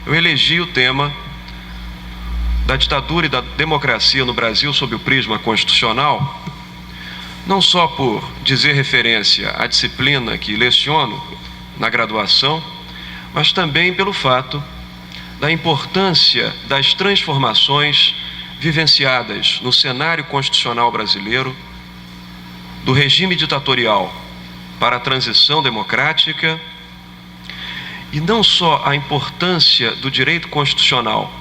eu elegi o tema da ditadura e da democracia no Brasil sob o prisma constitucional, não só por dizer referência à disciplina que leciono na graduação, mas também pelo fato da importância das transformações vivenciadas no cenário constitucional brasileiro, do regime ditatorial para a transição democrática, e não só a importância do direito constitucional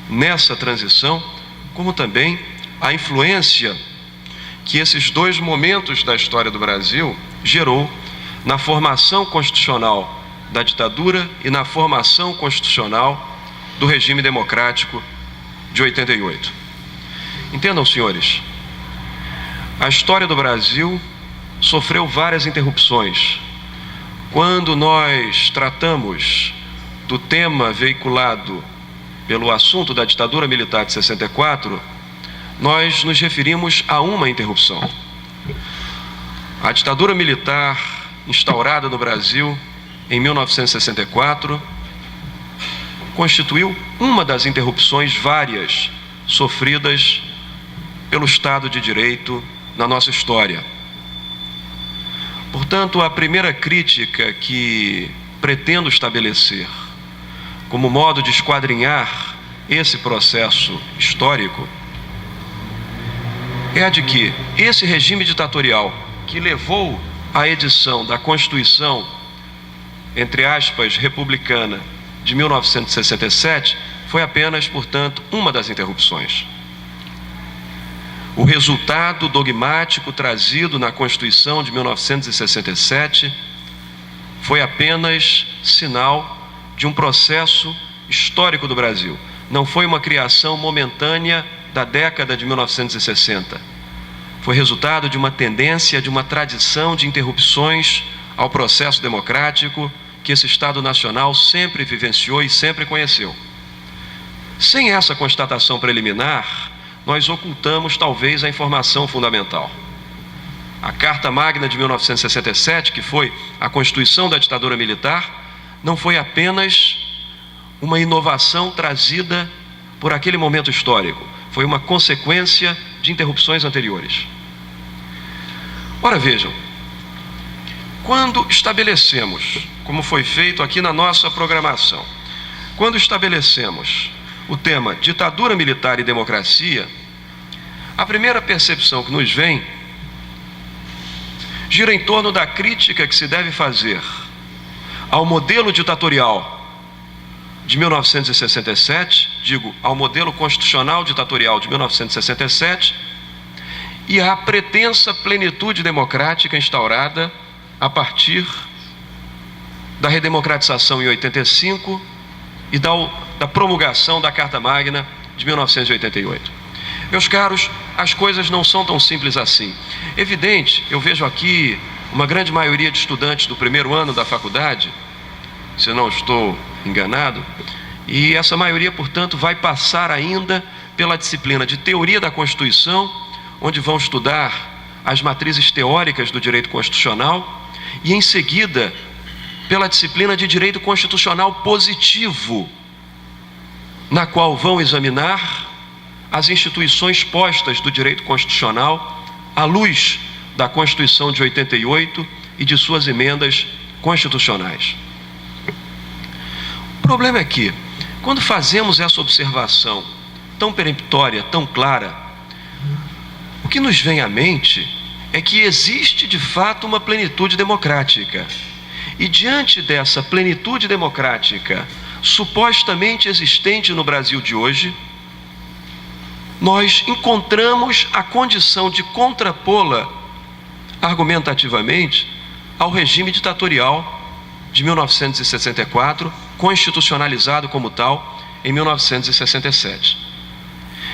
nessa transição, como também a influência que esses dois momentos da história do Brasil gerou na formação constitucional da ditadura e na formação constitucional do regime democrático de 88. Entendam, senhores, a história do Brasil sofreu várias interrupções. Quando nós tratamos do tema veiculado pelo assunto da ditadura militar de 64, nós nos referimos a uma interrupção. A ditadura militar instaurada no Brasil em 1964 constituiu uma das interrupções várias sofridas pelo Estado de Direito na nossa história. Portanto, a primeira crítica que pretendo estabelecer como modo de esquadrinhar esse processo histórico é a de que esse regime ditatorial que levou à edição da Constituição, entre aspas, republicana de 1967, foi apenas, portanto, uma das interrupções. O resultado dogmático trazido na Constituição de 1967 foi apenas sinal de um processo histórico do Brasil. Não foi uma criação momentânea da década de 1960. Foi resultado de uma tendência, de uma tradição de interrupções ao processo democrático que esse Estado Nacional sempre vivenciou e sempre conheceu. Sem essa constatação preliminar, nós ocultamos talvez a informação fundamental. A Carta Magna de 1967, que foi a Constituição da ditadura militar, não foi apenas uma inovação trazida por aquele momento histórico, foi uma consequência de interrupções anteriores. Ora, vejam, quando estabelecemos, como foi feito aqui na nossa programação, quando estabelecemos o tema ditadura militar e democracia, a primeira percepção que nos vem gira em torno da crítica que se deve fazer ao modelo ditatorial de 1967, digo, ao modelo constitucional ditatorial de 1967, e à pretensa plenitude democrática instaurada a partir da redemocratização em 85 e da promulgação da Carta Magna de 1988. Meus caros, as coisas não são tão simples assim. Evidente, eu vejo aqui uma grande maioria de estudantes do primeiro ano da faculdade, se não estou enganado, e essa maioria, portanto, vai passar ainda pela disciplina de Teoria da Constituição, onde vão estudar as matrizes teóricas do direito constitucional, e em seguida pela disciplina de Direito Constitucional Positivo, na qual vão examinar as instituições postas do direito constitucional à luz da Constituição de 88 e de suas emendas constitucionais. O problema é que, quando fazemos essa observação tão peremptória, tão clara, o que nos vem à mente é que existe de fato uma plenitude democrática. E diante dessa plenitude democrática supostamente existente no Brasil de hoje, nós encontramos a condição de contrapô-la argumentativamente ao regime ditatorial de 1964, constitucionalizado como tal em 1967.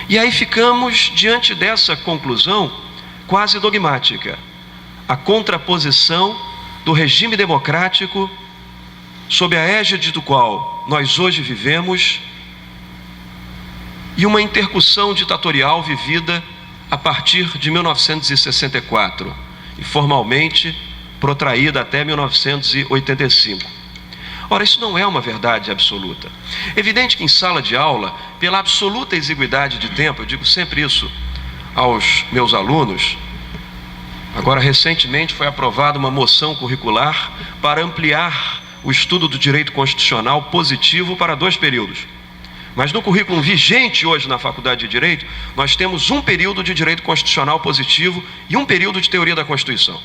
E aí ficamos diante dessa conclusão quase dogmática, a contraposição do regime democrático sob a égide do qual nós hoje vivemos e uma intercussão ditatorial vivida a partir de 1964 e formalmente protraída até 1985. Ora, isso não é uma verdade absoluta. É evidente que em sala de aula, pela absoluta exiguidade de tempo, eu digo sempre isso aos meus alunos. Agora, recentemente foi aprovada uma moção curricular para ampliar o estudo do direito constitucional positivo para 2 períodos. Mas no currículo vigente hoje na Faculdade de Direito, nós temos um período de direito constitucional positivo e um período de teoria da Constituição.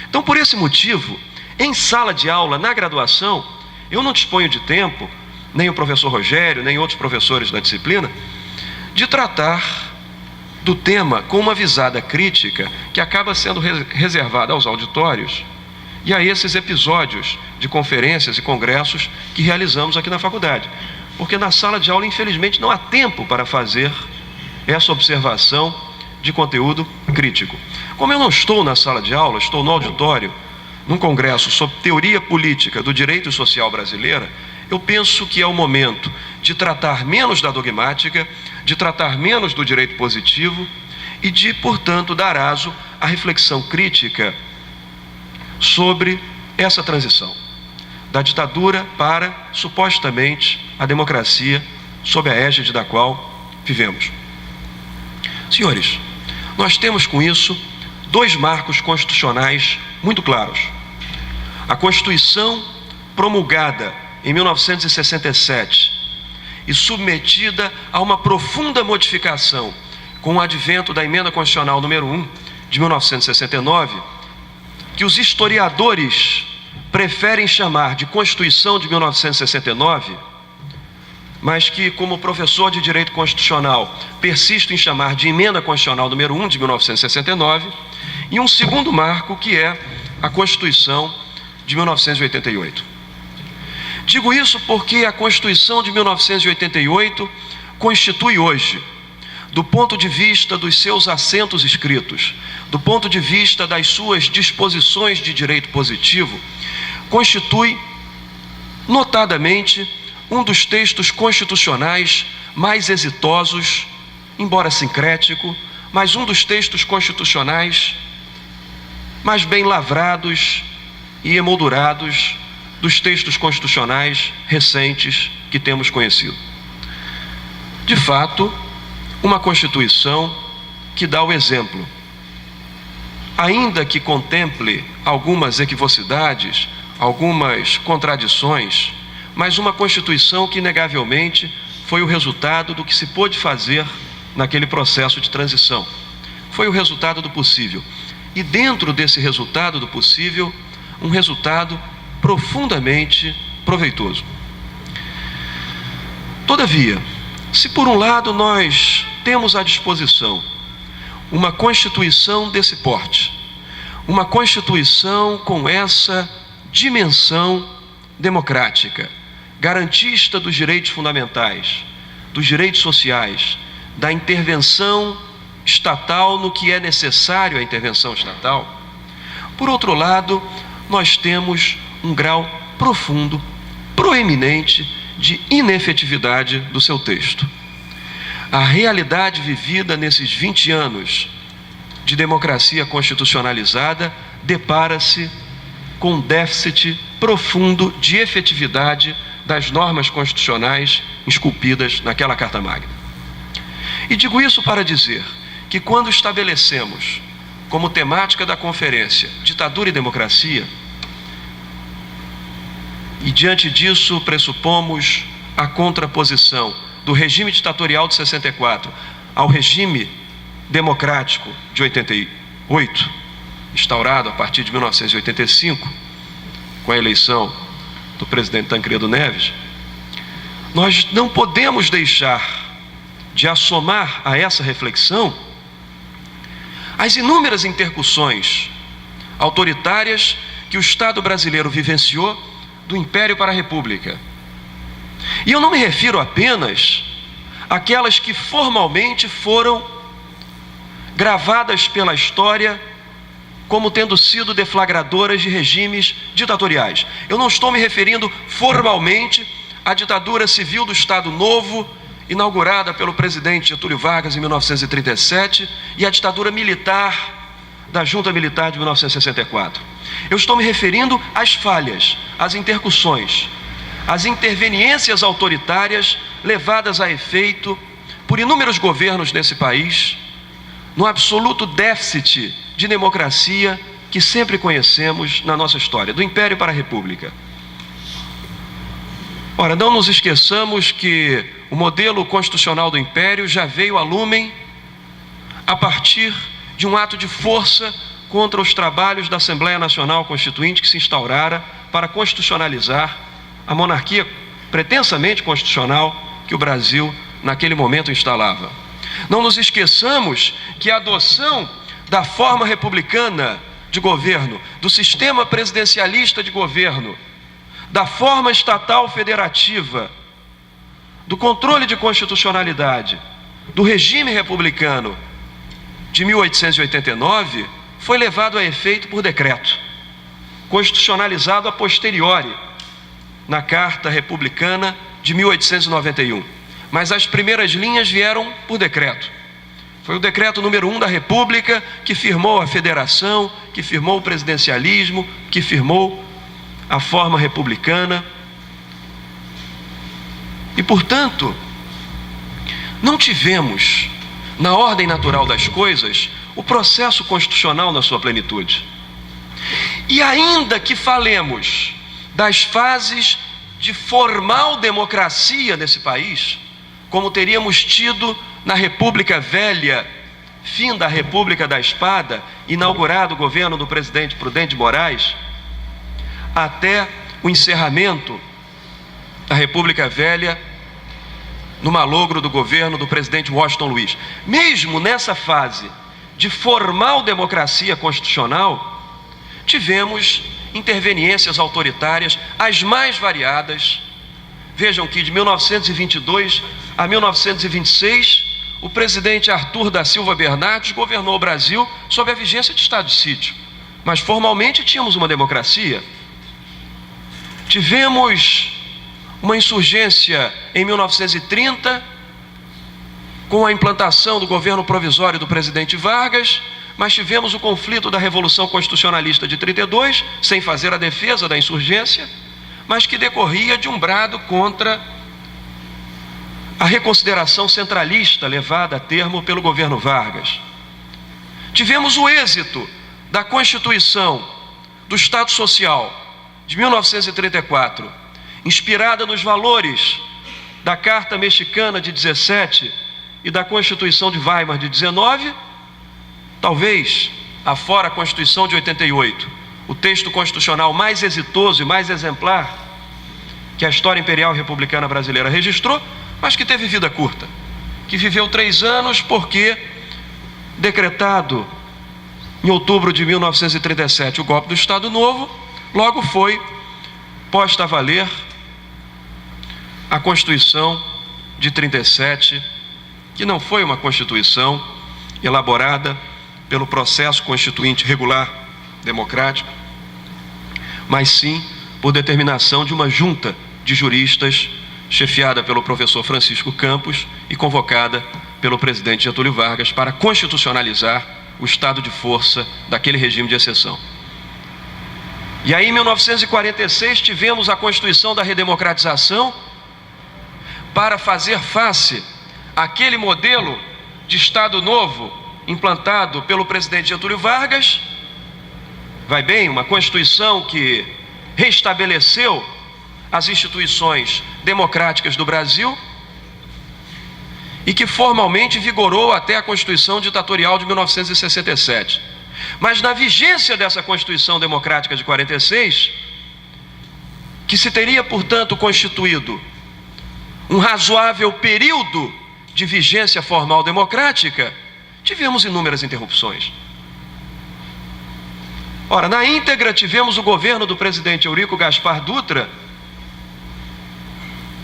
Então, por esse motivo, em sala de aula, na graduação, eu não disponho de tempo, nem o professor Rogério, nem outros professores da disciplina, de tratar do tema com uma visada crítica que acaba sendo reservada aos auditórios e a esses episódios de conferências e congressos que realizamos aqui na faculdade. Porque na sala de aula, infelizmente, não há tempo para fazer essa observação de conteúdo crítico. Como eu não estou na sala de aula, estou no auditório, num congresso sobre teoria política do direito social brasileira, eu penso que é o momento de tratar menos da dogmática, de tratar menos do direito positivo e de, portanto, dar aso à reflexão crítica sobre essa transição da ditadura para, supostamente, a democracia sob a égide da qual vivemos. Senhores, nós temos com isso 2 marcos constitucionais muito claros. A Constituição promulgada em 1967 e submetida a uma profunda modificação com o advento da Emenda Constitucional número 1 de 1969, que os historiadores preferem chamar de Constituição de 1969, mas que, como professor de Direito Constitucional, persisto em chamar de Emenda Constitucional número 1 de 1969, e um segundo marco, que é a Constituição de 1988. Digo isso porque a Constituição de 1988 constitui hoje, do ponto de vista dos seus assentos escritos, do ponto de vista das suas disposições de direito positivo, constitui, notadamente, um dos textos constitucionais mais exitosos, embora sincrético, mas um dos textos constitucionais mais bem lavrados e emoldurados dos textos constitucionais recentes que temos conhecido. De fato, uma Constituição que dá o exemplo, ainda que contemple algumas equivocidades, algumas contradições, mas uma Constituição que, inegavelmente, foi o resultado do que se pôde fazer naquele processo de transição. Foi o resultado do possível. E dentro desse resultado do possível, um resultado profundamente proveitoso. Todavia, se por um lado nós temos à disposição uma Constituição desse porte, uma Constituição com essa dimensão democrática, garantista dos direitos fundamentais, dos direitos sociais, da intervenção estatal no que é necessário a intervenção estatal, por outro lado, nós temos um grau profundo, proeminente de inefetividade do seu texto. A realidade vivida nesses 20 anos de democracia constitucionalizada depara-se com um déficit profundo de efetividade das normas constitucionais esculpidas naquela Carta Magna. E digo isso para dizer que quando estabelecemos como temática da conferência ditadura e democracia, e diante disso pressupomos a contraposição do regime ditatorial de 64 ao regime democrático de 88, instaurado a partir de 1985, com a eleição do presidente Tancredo Neves, nós não podemos deixar de assomar a essa reflexão as inúmeras intercussões autoritárias que o Estado brasileiro vivenciou do Império para a República. E eu não me refiro apenas àquelas que formalmente foram gravadas pela história como tendo sido deflagradoras de regimes ditatoriais. Eu não estou me referindo formalmente à ditadura civil do Estado Novo, inaugurada pelo presidente Getúlio Vargas em 1937, e à ditadura militar da Junta Militar de 1964. Eu estou me referindo às falhas, às intercussões, as interveniências autoritárias levadas a efeito por inúmeros governos nesse país, no absoluto déficit de democracia que sempre conhecemos na nossa história, do Império para a República. Ora, não nos esqueçamos que o modelo constitucional do Império já veio a lumen a partir de um ato de força contra os trabalhos da Assembleia Nacional Constituinte que se instaurara para constitucionalizar a monarquia pretensamente constitucional que o Brasil naquele momento instalava. Não nos esqueçamos que a adoção da forma republicana de governo, do sistema presidencialista de governo, da forma estatal federativa, do controle de constitucionalidade, do regime republicano de 1889, foi levado a efeito por decreto, constitucionalizado a posteriori, na Carta Republicana de 1891. Mas as primeiras linhas vieram por decreto. Foi o decreto número 1 da República que firmou a federação, que firmou o presidencialismo, que firmou a forma republicana. E, portanto, não tivemos, na ordem natural das coisas, o processo constitucional na sua plenitude. E ainda que falemos das fases de formal democracia nesse país, como teríamos tido na República Velha, fim da República da Espada, inaugurado o governo do presidente Prudente Moraes, até o encerramento da República Velha, no malogro do governo do presidente Washington Luiz. Mesmo nessa fase de formal democracia constitucional, tivemos interveniências autoritárias as mais variadas. Vejam que de 1922 a 1926, o presidente Arthur da Silva Bernardes governou o Brasil sob a vigência de estado de sítio, mas formalmente tínhamos uma democracia. Tivemos uma insurgência em 1930, com a implantação do governo provisório do presidente Vargas, mas tivemos o conflito da Revolução Constitucionalista de 32, sem fazer a defesa da insurgência, mas que decorria de um brado contra a reconsideração centralista levada a termo pelo governo Vargas. Tivemos o êxito da Constituição do Estado Social de 1934, inspirada nos valores da Carta Mexicana de 17 e da Constituição de Weimar de 19, talvez, afora a Constituição de 88, o texto constitucional mais exitoso e mais exemplar que a história imperial republicana brasileira registrou, mas que teve vida curta, que viveu 3 anos porque, decretado em outubro de 1937 o golpe do Estado Novo, logo foi posta a valer a Constituição de 37, que não foi uma Constituição elaborada pelo processo constituinte regular democrático, mas sim por determinação de uma junta de juristas chefiada pelo professor Francisco Campos e convocada pelo presidente Getúlio Vargas para constitucionalizar o estado de força daquele regime de exceção. E aí, em 1946, tivemos a Constituição da Redemocratização para fazer face àquele modelo de Estado Novo implantado pelo presidente Getúlio Vargas. Vai bem, uma Constituição que restabeleceu as instituições democráticas do Brasil e que formalmente vigorou até a Constituição ditatorial de 1967. Mas na vigência dessa Constituição Democrática de 46, que se teria, portanto, constituído um razoável período de vigência formal democrática, tivemos inúmeras interrupções. Ora, na íntegra, tivemos o governo do presidente Eurico Gaspar Dutra,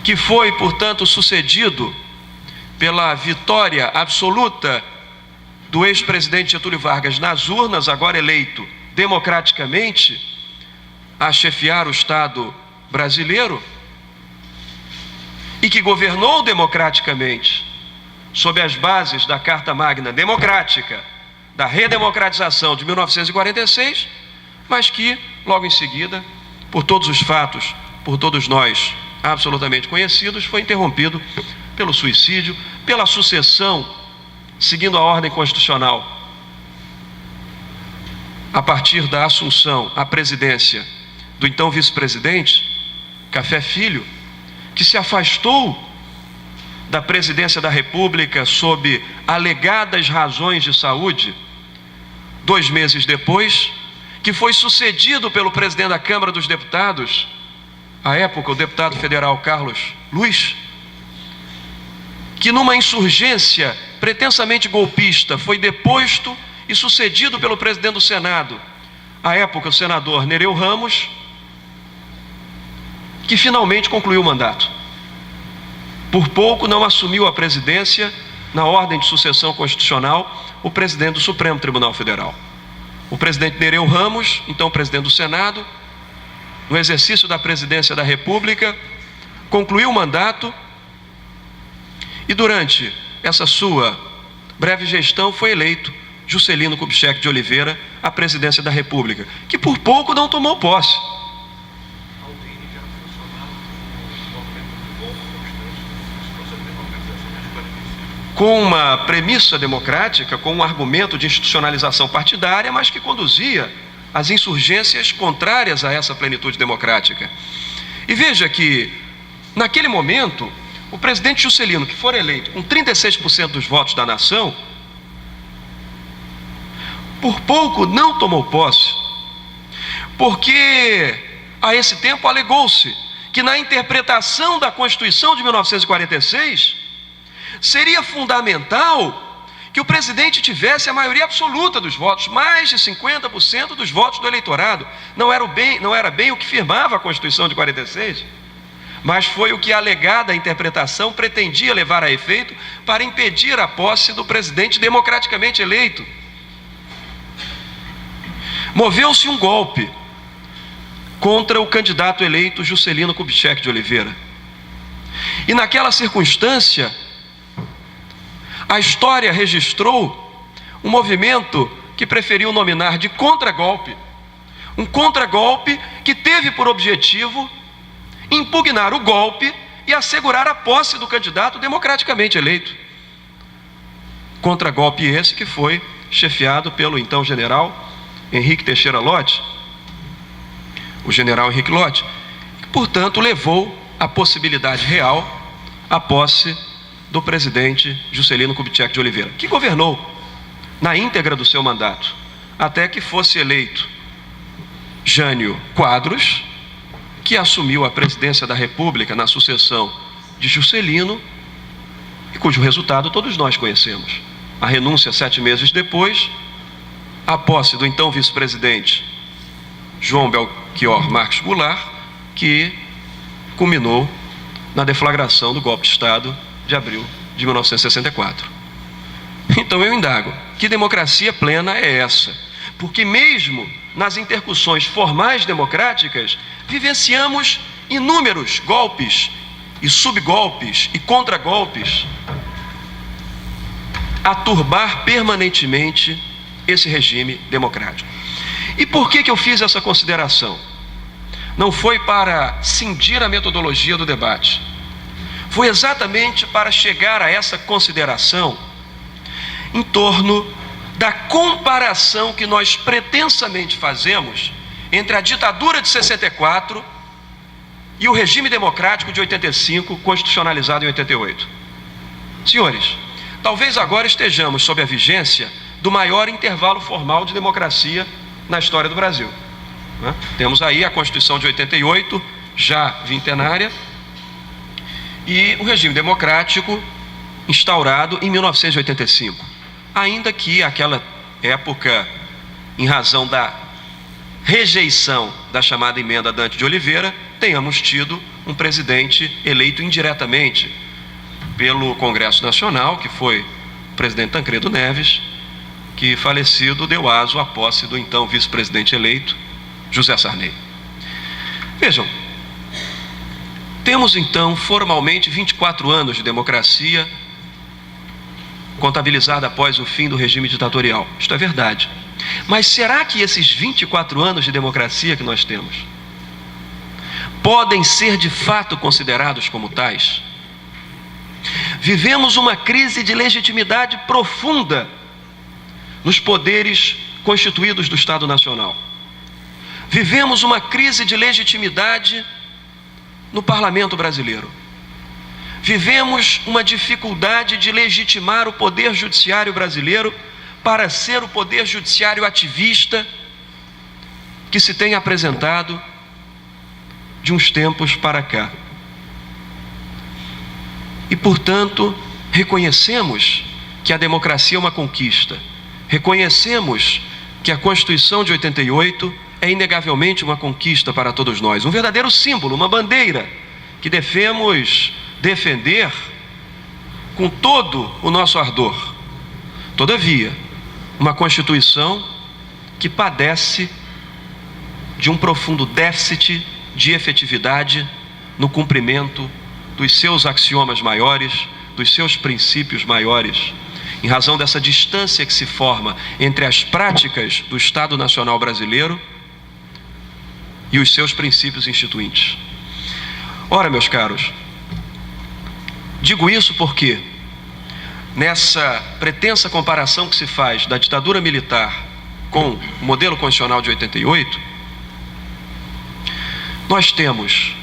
que foi, portanto, sucedido pela vitória absoluta do ex-presidente Getúlio Vargas nas urnas, agora eleito democraticamente a chefiar o Estado brasileiro, e que governou democraticamente sob as bases da Carta Magna Democrática da redemocratização de 1946, mas que, logo em seguida, por todos os fatos, por todos nós absolutamente conhecidos, foi interrompido pelo suicídio, pela sucessão, seguindo a ordem constitucional, a partir da assunção à presidência do então vice-presidente, Café Filho, que se afastou da presidência da República sob alegadas razões de saúde, 2 meses depois, que foi sucedido pelo presidente da Câmara dos Deputados, à época o deputado federal Carlos Luiz, que numa insurgência pretensamente golpista foi deposto e sucedido pelo presidente do Senado, à época o senador Nereu Ramos, que finalmente concluiu o mandato. Por pouco não assumiu a presidência, na ordem de sucessão constitucional, o presidente do Supremo Tribunal Federal. O presidente Nereu Ramos, então presidente do Senado, no exercício da presidência da República, concluiu o mandato e durante essa sua breve gestão foi eleito Juscelino Kubitschek de Oliveira à presidência da República, que por pouco não tomou posse. Com uma premissa democrática, com um argumento de institucionalização partidária, mas que conduzia às insurgências contrárias a essa plenitude democrática. E veja que, naquele momento, o presidente Juscelino, que for eleito com 36% dos votos da nação, por pouco não tomou posse, porque a esse tempo alegou-se que na interpretação da Constituição de 1946, seria fundamental que o presidente tivesse a maioria absoluta dos votos, mais de 50% dos votos do eleitorado. Não era bem o que firmava a Constituição de 46, mas foi o que a alegada interpretação pretendia levar a efeito para impedir a posse do presidente democraticamente eleito. Moveu-se um golpe contra o candidato eleito Juscelino Kubitschek de Oliveira. E naquela circunstância, a história registrou um movimento que preferiu nominar de contragolpe, um contragolpe que teve por objetivo impugnar o golpe e assegurar a posse do candidato democraticamente eleito. Contragolpe esse que foi chefiado pelo então general Henrique Teixeira Lott, o general Henrique Lott, que, portanto, levou a possibilidade real à posse do presidente Juscelino Kubitschek de Oliveira, que governou na íntegra do seu mandato, até que fosse eleito Jânio Quadros, que assumiu a presidência da República na sucessão de Juscelino, e cujo resultado todos nós conhecemos. A renúncia 7 meses depois, a posse do então vice-presidente João Belchior Marques Goulart, que culminou na deflagração do golpe de Estado de abril de 1964. Então eu indago, que democracia plena é essa? Porque mesmo nas intercussões formais democráticas, vivenciamos inúmeros golpes e subgolpes e contragolpes a turbar permanentemente esse regime democrático. E por que eu fiz essa consideração? Não foi para cindir a metodologia do debate, foi exatamente para chegar a essa consideração em torno da comparação que nós pretensamente fazemos entre a ditadura de 64 e o regime democrático de 85, constitucionalizado em 88. Senhores, talvez agora estejamos sob a vigência do maior intervalo formal de democracia na história do Brasil. Temos aí a Constituição de 88, já vintenária, e o regime democrático instaurado em 1985. Ainda que aquela época, em razão da rejeição da chamada emenda Dante de Oliveira, tenhamos tido um presidente eleito indiretamente pelo Congresso Nacional, que foi o presidente Tancredo Neves, que falecido deu aso à posse do então vice-presidente eleito, José Sarney. Vejam, temos então formalmente 24 anos de democracia contabilizada após o fim do regime ditatorial. Isto é verdade. Mas será que esses 24 anos de democracia que nós temos podem ser de fato considerados como tais. Vivemos uma crise de legitimidade profunda nos poderes constituídos do Estado Nacional. Vivemos uma crise de legitimidade no Parlamento brasileiro. Vivemos uma dificuldade de legitimar o poder judiciário brasileiro para ser o poder judiciário ativista que se tem apresentado de uns tempos para cá. E, portanto, reconhecemos que a democracia é uma conquista. Reconhecemos que a Constituição de 88 é inegavelmente uma conquista para todos nós, um verdadeiro símbolo, uma bandeira que devemos defender com todo o nosso ardor. Todavia, uma Constituição que padece de um profundo déficit de efetividade no cumprimento dos seus axiomas maiores, dos seus princípios maiores, em razão dessa distância que se forma entre as práticas do Estado Nacional Brasileiro e os seus princípios instituintes. Ora, meus caros, digo isso porque, nessa pretensa comparação que se faz da ditadura militar com o modelo constitucional de 88, nós temos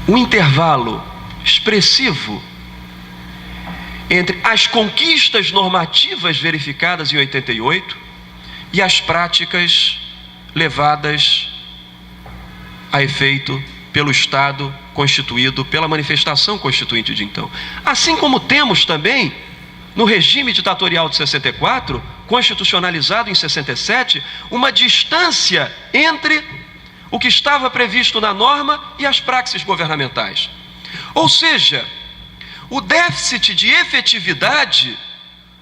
um intervalo expressivo entre as conquistas normativas verificadas em 88 e as práticas levadas a efeito pelo Estado constituído pela manifestação constituinte de então. Assim como temos também, no regime ditatorial de 64, constitucionalizado em 67, uma distância entre o que estava previsto na norma e as praxes governamentais. Ou seja, o déficit de efetividade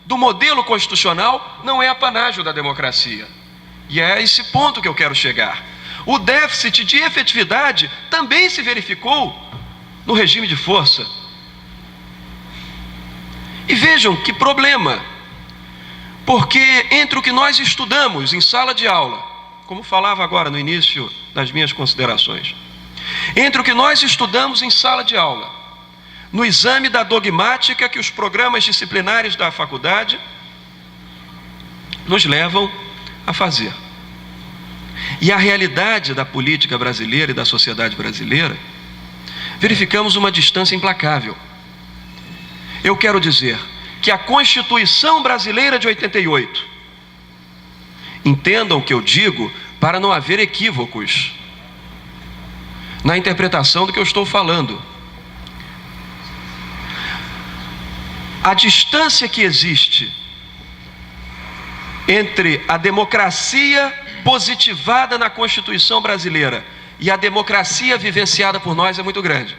do modelo constitucional não é apanágio da democracia. E é a esse ponto que eu quero chegar. O déficit de efetividade também se verificou no regime de força. E vejam que problema, porque entre o que nós estudamos em sala de aula, como falava agora no início das minhas considerações, entre o que nós estudamos em sala de aula, no exame da dogmática que os programas disciplinares da faculdade nos levam a fazer, e a realidade da política brasileira e da sociedade brasileira, verificamos uma distância implacável. Eu quero dizer que a Constituição brasileira de 88, entendam o que eu digo para não haver equívocos na interpretação do que eu estou falando. A distância que existe entre a democracia positivada na Constituição brasileira e a democracia vivenciada por nós é muito grande.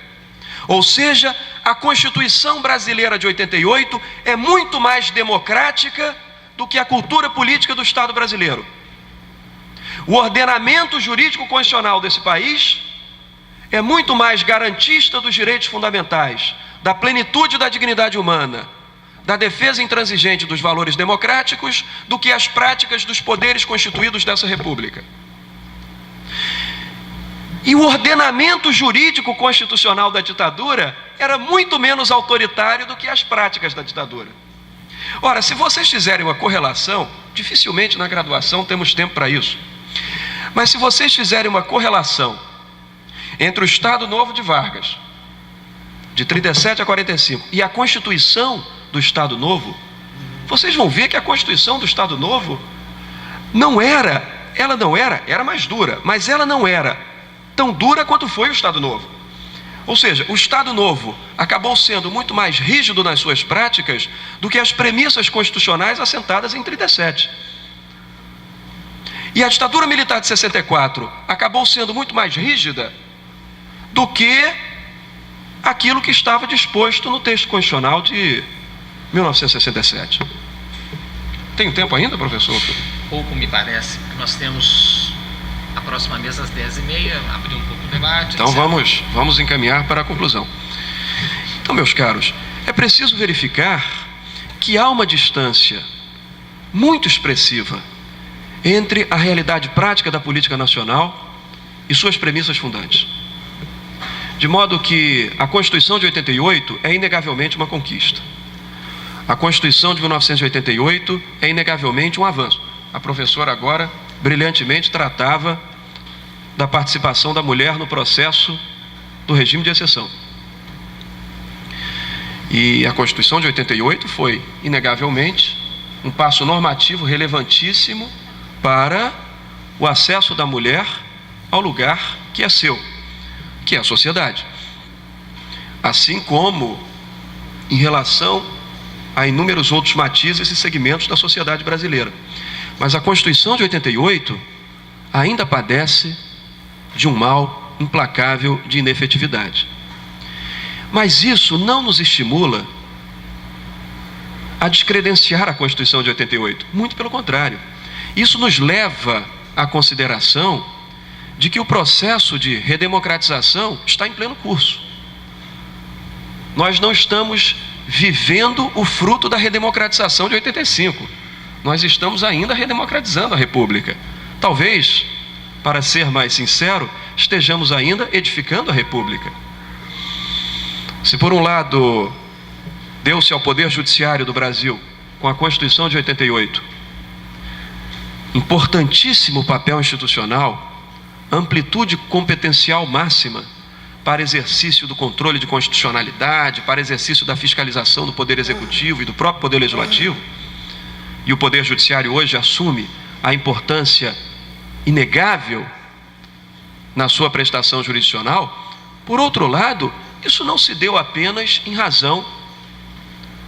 Ou seja, a Constituição brasileira de 88 é muito mais democrática do que a cultura política do Estado brasileiro. O ordenamento jurídico constitucional desse país é muito mais garantista dos direitos fundamentais, da plenitude da dignidade humana, da defesa intransigente dos valores democráticos, do que as práticas dos poderes constituídos dessa República. E o ordenamento jurídico constitucional da ditadura era muito menos autoritário do que as práticas da ditadura. Ora, se vocês fizerem uma correlação, dificilmente na graduação temos tempo para isso, mas se vocês fizerem uma correlação entre o Estado Novo de Vargas, de 37 a 45, e a Constituição do Estado Novo, vocês vão ver que a Constituição do Estado Novo era mais dura, mas ela não era tão dura quanto foi o Estado Novo. Ou seja, o Estado Novo acabou sendo muito mais rígido nas suas práticas do que as premissas constitucionais assentadas em 37. E a ditadura militar de 64 acabou sendo muito mais rígida do que aquilo que estava disposto no texto constitucional de 1967. Tem tempo ainda, professor? Pouco, me parece, porque nós temos a próxima mesa às 10h30, abrir um pouco o debate. Então vamos encaminhar para a conclusão. Então, meus caros, é preciso verificar que há uma distância muito expressiva entre a realidade prática da política nacional e suas premissas fundantes. De modo que a Constituição de 88 é inegavelmente uma conquista. A Constituição de 1988 é inegavelmente um avanço. A professora agora brilhantemente tratava da participação da mulher no processo do regime de exceção. E a Constituição de 88 foi, inegavelmente, um passo normativo relevantíssimo para o acesso da mulher ao lugar que é seu, que é a sociedade. Assim como em relação a inúmeros outros matizes e segmentos da sociedade brasileira. Mas a Constituição de 88 ainda padece de um mal implacável de inefetividade. Mas isso não nos estimula a descredenciar a Constituição de 88. Muito pelo contrário. Isso nos leva à consideração de que o processo de redemocratização está em pleno curso. Nós não estamos vivendo o fruto da redemocratização de 85. Nós estamos ainda redemocratizando a República. Talvez, para ser mais sincero, estejamos ainda edificando a República. Se por um lado deu-se ao Poder Judiciário do Brasil, com a Constituição de 88, importantíssimo papel institucional, amplitude competencial máxima para exercício do controle de constitucionalidade, para exercício da fiscalização do Poder Executivo e do próprio Poder Legislativo, e o Poder Judiciário hoje assume a importância inegável na sua prestação jurisdicional. Por outro lado, isso não se deu apenas em razão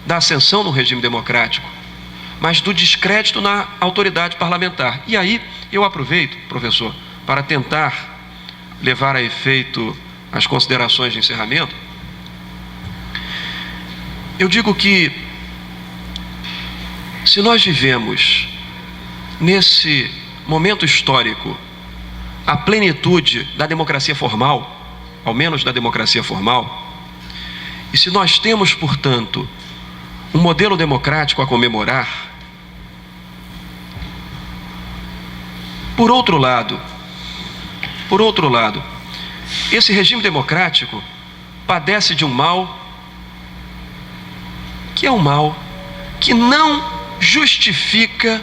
da ascensão no regime democrático, mas do descrédito na autoridade parlamentar. E aí eu aproveito, professor, para tentar levar a efeito as considerações de encerramento. Eu digo que se nós vivemos nesse momento histórico a plenitude da democracia formal, ao menos da democracia formal, e se nós temos, portanto, um modelo democrático a comemorar, por outro lado, esse regime democrático padece de um mal que é um mal que não justifica,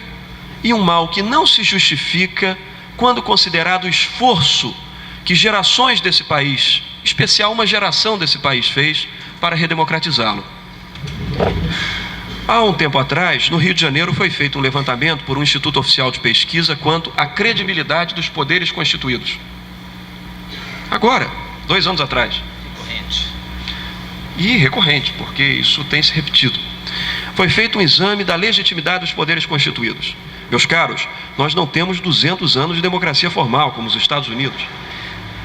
e um mal que não se justifica quando considerado o esforço que gerações desse país, em especial uma geração desse país, fez para redemocratizá-lo. Há um tempo atrás, no Rio de Janeiro, foi feito um levantamento por um Instituto Oficial de Pesquisa quanto à credibilidade dos poderes constituídos. Agora, 2 anos atrás. Recorrente, porque isso tem se repetido. Foi feito um exame da legitimidade dos poderes constituídos. Meus caros, nós não temos 200 anos de democracia formal, como os Estados Unidos.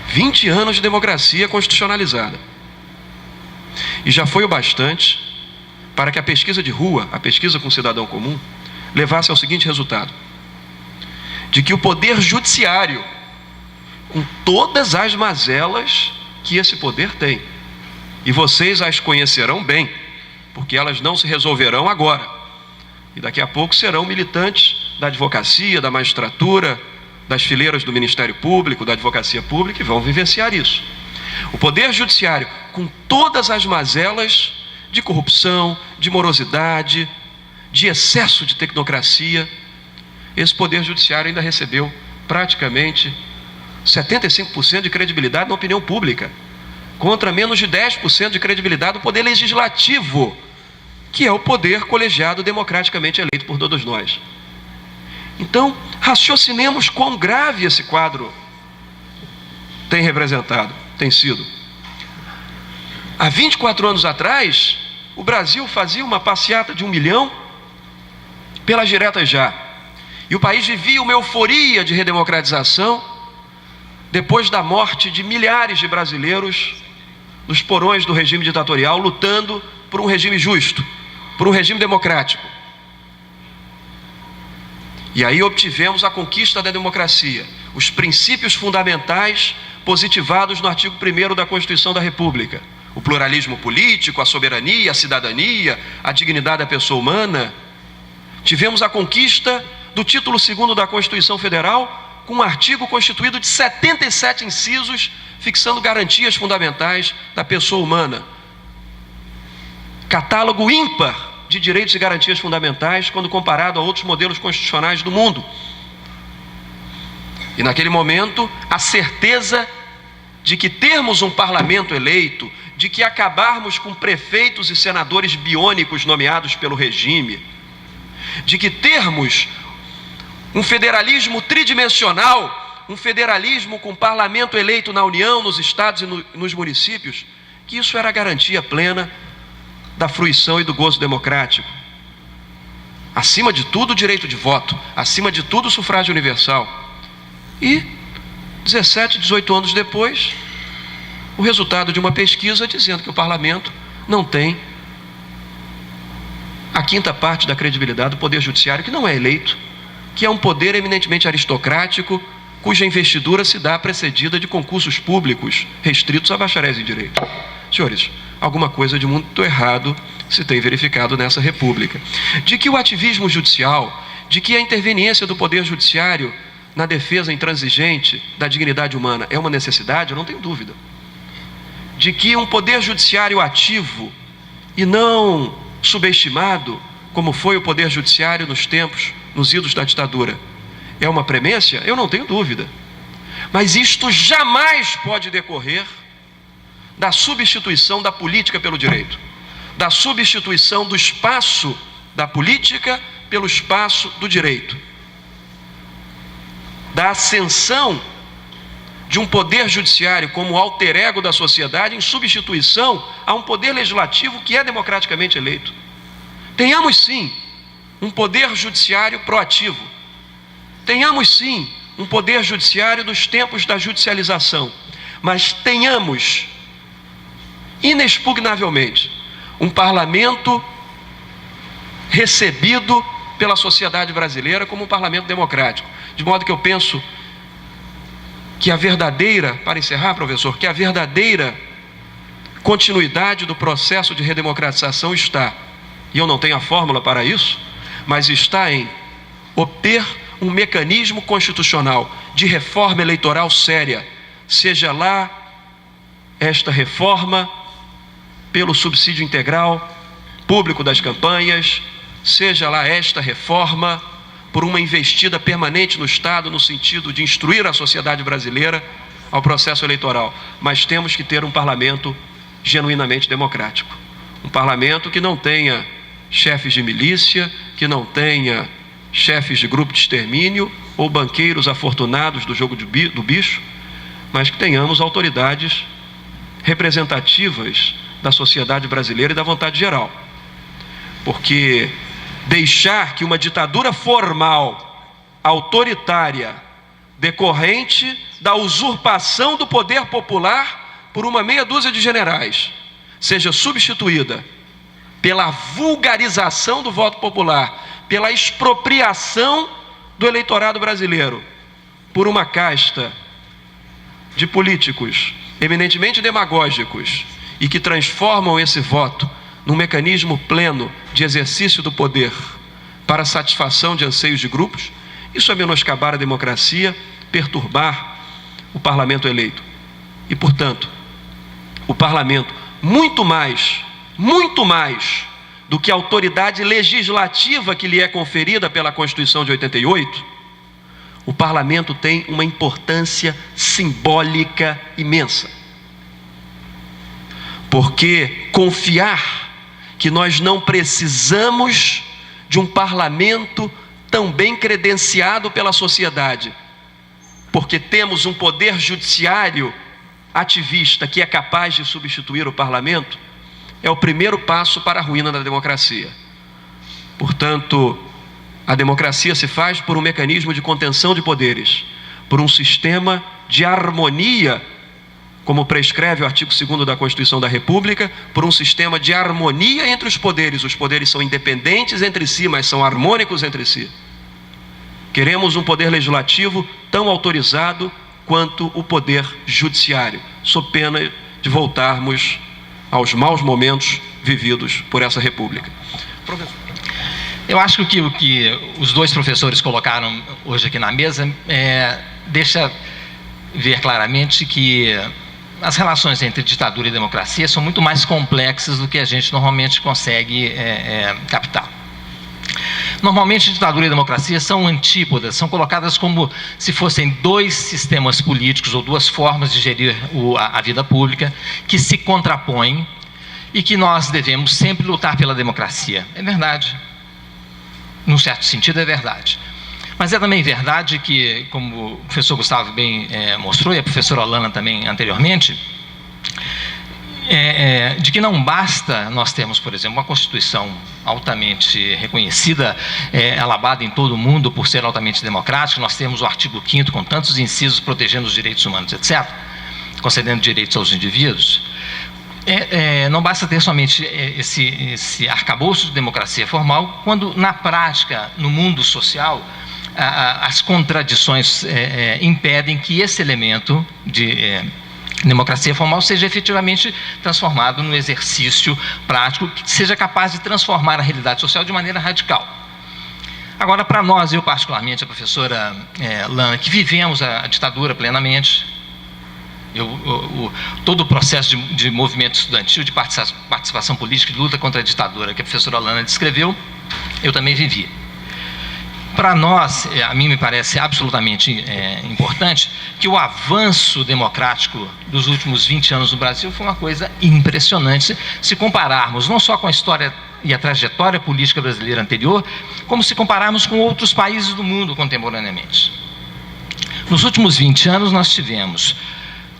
20 anos de democracia constitucionalizada. E já foi o bastante para que a pesquisa de rua, a pesquisa com o cidadão comum, levasse ao seguinte resultado: de que o poder judiciário, com todas as mazelas que esse poder tem, e vocês as conhecerão bem, porque elas não se resolverão agora, e daqui a pouco serão militantes da advocacia, da magistratura, das fileiras do Ministério Público, da advocacia pública, e vão vivenciar isso. O poder judiciário, com todas as mazelas de corrupção, de morosidade, de excesso de tecnocracia, esse poder judiciário ainda recebeu praticamente 75% de credibilidade na opinião pública, contra menos de 10% de credibilidade do poder legislativo, que é o poder colegiado democraticamente eleito por todos nós. Então, raciocinemos quão grave esse quadro tem representado, tem sido. Há 24 anos atrás, o Brasil fazia uma passeata de 1 milhão pelas diretas já. E o país vivia uma euforia de redemocratização depois da morte de milhares de brasileiros nos porões do regime ditatorial, lutando por um regime justo, por um regime democrático. E aí obtivemos a conquista da democracia, os princípios fundamentais positivados no artigo 1º da Constituição da República: o pluralismo político, a soberania, a cidadania, a dignidade da pessoa humana. Tivemos a conquista do título 2º da Constituição Federal, com um artigo constituído de 77 incisos, fixando garantias fundamentais da pessoa humana. Catálogo ímpar de direitos e garantias fundamentais quando comparado a outros modelos constitucionais do mundo. E naquele momento, a certeza de que termos um parlamento eleito, de que acabarmos com prefeitos e senadores biônicos nomeados pelo regime, de que termos um federalismo tridimensional, um federalismo com parlamento eleito na União, nos estados e nos municípios, que isso era a garantia plena da fruição e do gozo democrático. Acima de tudo, o direito de voto, acima de tudo, o sufrágio universal. E 17, 18 anos depois, o resultado de uma pesquisa dizendo que o parlamento não tem a quinta parte da credibilidade do poder judiciário, que não é eleito, que é um poder eminentemente aristocrático, cuja investidura se dá precedida de concursos públicos restritos a bacharéis em direito. Senhores, alguma coisa de muito errado se tem verificado nessa república. De que o ativismo judicial, de que a interveniência do poder judiciário na defesa intransigente da dignidade humana é uma necessidade, eu não tenho dúvida. De que um poder judiciário ativo e não subestimado, como foi o poder judiciário nos idos da ditadura, é uma premência, eu não tenho dúvida. Mas isto jamais pode decorrer da substituição da política pelo direito, da substituição do espaço da política pelo espaço do direito, da ascensão de um poder judiciário como alter ego da sociedade em substituição a um poder legislativo que é democraticamente eleito. Tenhamos sim um poder judiciário proativo, tenhamos sim um poder judiciário dos tempos da judicialização, mas tenhamos inexpugnavelmente um parlamento recebido pela sociedade brasileira como um parlamento democrático, de modo que eu penso que a verdadeira, para encerrar, professor, que a verdadeira continuidade do processo de redemocratização está, e eu não tenho a fórmula para isso, mas está em obter um mecanismo constitucional de reforma eleitoral séria, seja lá esta reforma pelo subsídio integral público das campanhas, seja lá esta reforma por uma investida permanente no Estado, no sentido de instruir a sociedade brasileira ao processo eleitoral. Mas temos que ter um parlamento genuinamente democrático. Um parlamento que não tenha chefes de milícia, que não tenha chefes de grupo de extermínio ou banqueiros afortunados do jogo do bicho, mas que tenhamos autoridades representativas da sociedade brasileira e da vontade geral. Porque deixar que uma ditadura formal, autoritária, decorrente da usurpação do poder popular por uma meia dúzia de generais, seja substituída pela vulgarização do voto popular, pela expropriação do eleitorado brasileiro, por uma casta de políticos eminentemente demagógicos e que transformam esse voto num mecanismo pleno de exercício do poder para satisfação de anseios de grupos, isso é menoscabar a democracia, perturbar o parlamento eleito. E, portanto, o parlamento, muito mais do que a autoridade legislativa que lhe é conferida pela Constituição de 88, o parlamento tem uma importância simbólica imensa. Porque confiar que nós não precisamos de um parlamento tão bem credenciado pela sociedade, porque temos um poder judiciário ativista que é capaz de substituir o parlamento, é o primeiro passo para a ruína da democracia. Portanto, a democracia se faz por um mecanismo de contenção de poderes, por um sistema de harmonia, como prescreve o artigo 2º da Constituição da República, por um sistema de harmonia entre os poderes. Os poderes são independentes entre si, mas são harmônicos entre si. Queremos um poder legislativo tão autorizado quanto o poder judiciário, sob pena de voltarmos aos maus momentos vividos por essa República. Professor. Eu acho que o que os dois professores colocaram hoje aqui na mesa deixa ver claramente que as relações entre ditadura e democracia são muito mais complexas do que a gente normalmente consegue captar. Normalmente, ditadura e democracia são antípodas, são colocadas como se fossem dois sistemas políticos ou duas formas de gerir a vida pública que se contrapõem e que nós devemos sempre lutar pela democracia. É verdade. Num certo sentido, é verdade. Mas é também verdade que, como o professor Gustavo bem mostrou, e a professora Olana também anteriormente, de que não basta nós termos, por exemplo, uma Constituição altamente reconhecida, alabada em todo o mundo por ser altamente democrática, nós temos o artigo 5º com tantos incisos protegendo os direitos humanos, etc., concedendo direitos aos indivíduos. Não basta ter somente esse arcabouço de democracia formal, quando, na prática, no mundo social, as contradições impedem que esse elemento de democracia formal seja efetivamente transformado num exercício prático que seja capaz de transformar a realidade social de maneira radical. Agora, para nós, eu particularmente, a professora Lana, que vivemos a ditadura plenamente, todo o processo de movimento estudantil, de participação política, de luta contra a ditadura que a professora Lana descreveu, eu também vivi. Para nós, a mim me parece absolutamente importante que o avanço democrático dos últimos 20 anos no Brasil foi uma coisa impressionante, se compararmos não só com a história e a trajetória política brasileira anterior, como se compararmos com outros países do mundo contemporaneamente. Nos últimos 20 anos nós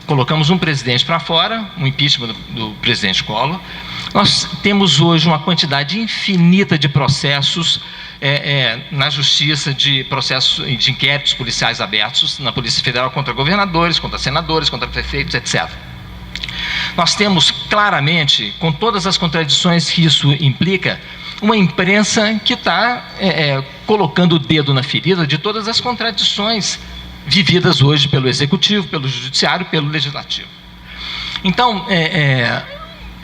colocamos um presidente para fora, um impeachment do presidente Collor. Nós temos hoje uma quantidade infinita de processos na justiça, de processos de inquéritos policiais abertos na Polícia Federal contra governadores, contra senadores, contra prefeitos, etc. Nós temos claramente, com todas as contradições que isso implica, uma imprensa que está colocando o dedo na ferida de todas as contradições vividas hoje pelo Executivo, pelo Judiciário, pelo Legislativo. Então,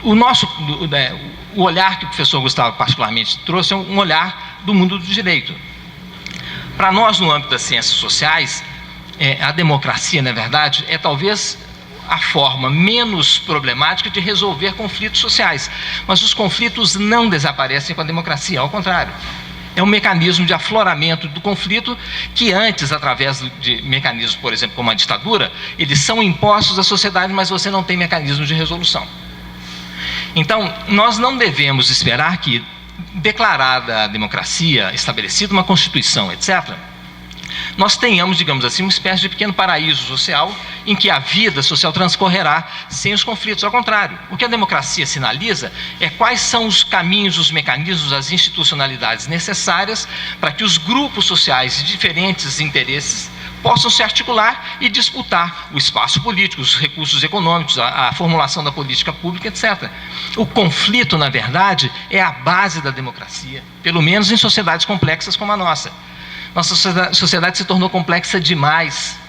o olhar que o professor Gustavo particularmente trouxe é um olhar do mundo do direito. Para nós, no âmbito das ciências sociais, a democracia, na verdade, é talvez a forma menos problemática de resolver conflitos sociais. Mas os conflitos não desaparecem com a democracia, ao contrário. É um mecanismo de afloramento do conflito que antes, através de mecanismos, por exemplo, como a ditadura, eles são impostos à sociedade, mas você não tem mecanismo de resolução. Então, nós não devemos esperar que, declarada a democracia, estabelecida uma Constituição, etc., nós tenhamos, digamos assim, uma espécie de pequeno paraíso social em que a vida social transcorrerá sem os conflitos. Ao contrário, o que a democracia sinaliza é quais são os caminhos, os mecanismos, as institucionalidades necessárias para que os grupos sociais de diferentes interesses possam se articular e disputar o espaço político, os recursos econômicos, a formulação da política pública, etc. O conflito, na verdade, é a base da democracia, pelo menos em sociedades complexas como a nossa. Nossa sociedade se tornou complexa demais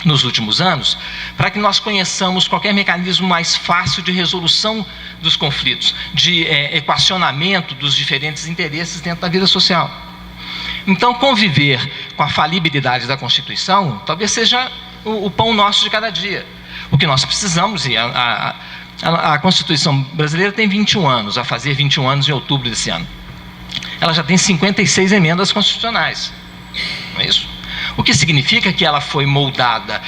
nos últimos anos para que nós conheçamos qualquer mecanismo mais fácil de resolução dos conflitos, de equacionamento dos diferentes interesses dentro da vida social. Então, conviver com a falibilidade da Constituição talvez seja o pão nosso de cada dia. O que nós precisamos, e a Constituição brasileira tem 21 anos, vai fazer 21 anos em outubro desse ano. Ela já tem 56 emendas constitucionais. Não é isso? O que significa que ela foi moldada,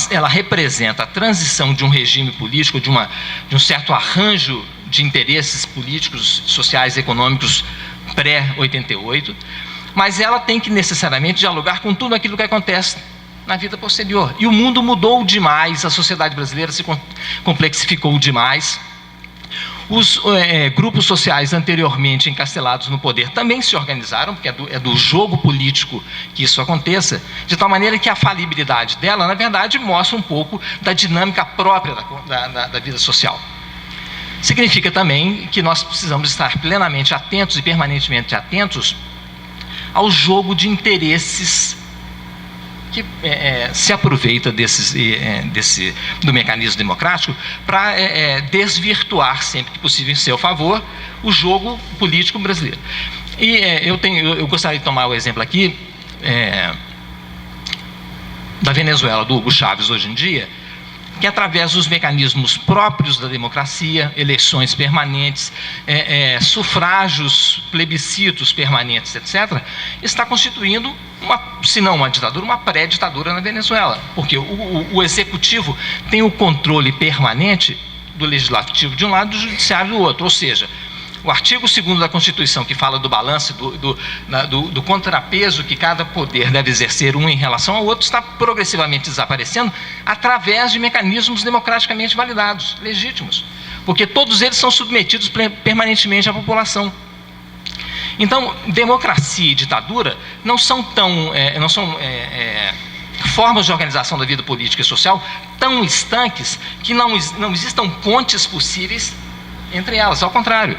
ela representa a transição de um regime político, de um certo arranjo de interesses políticos, sociais, econômicos pré-88, mas ela tem que necessariamente dialogar com tudo aquilo que acontece na vida posterior. E o mundo mudou demais, a sociedade brasileira se complexificou demais. Os grupos sociais anteriormente encastelados no poder também se organizaram, porque é do jogo político que isso aconteça, de tal maneira que a falibilidade dela, na verdade, mostra um pouco da dinâmica própria da vida social. Significa também que nós precisamos estar plenamente atentos e permanentemente atentos ao jogo de interesses que se aproveita do mecanismo democrático para desvirtuar sempre que possível em seu favor o jogo político brasileiro. E eu gostaria de tomar o exemplo aqui da Venezuela, do Hugo Chávez hoje em dia, que através dos mecanismos próprios da democracia, eleições permanentes, sufrágios, plebiscitos permanentes, etc., está constituindo, se não uma ditadura, uma pré-ditadura na Venezuela. Porque o executivo tem o controle permanente do legislativo de um lado e do judiciário do outro. Ou seja, o artigo 2º da Constituição, que fala do balanço, do contrapeso que cada poder deve exercer um em relação ao outro, está progressivamente desaparecendo através de mecanismos democraticamente validados, legítimos, porque todos eles são submetidos permanentemente à população. Então, democracia e ditadura não são formas de organização da vida política e social tão estanques que não existam pontes possíveis entre elas, ao contrário.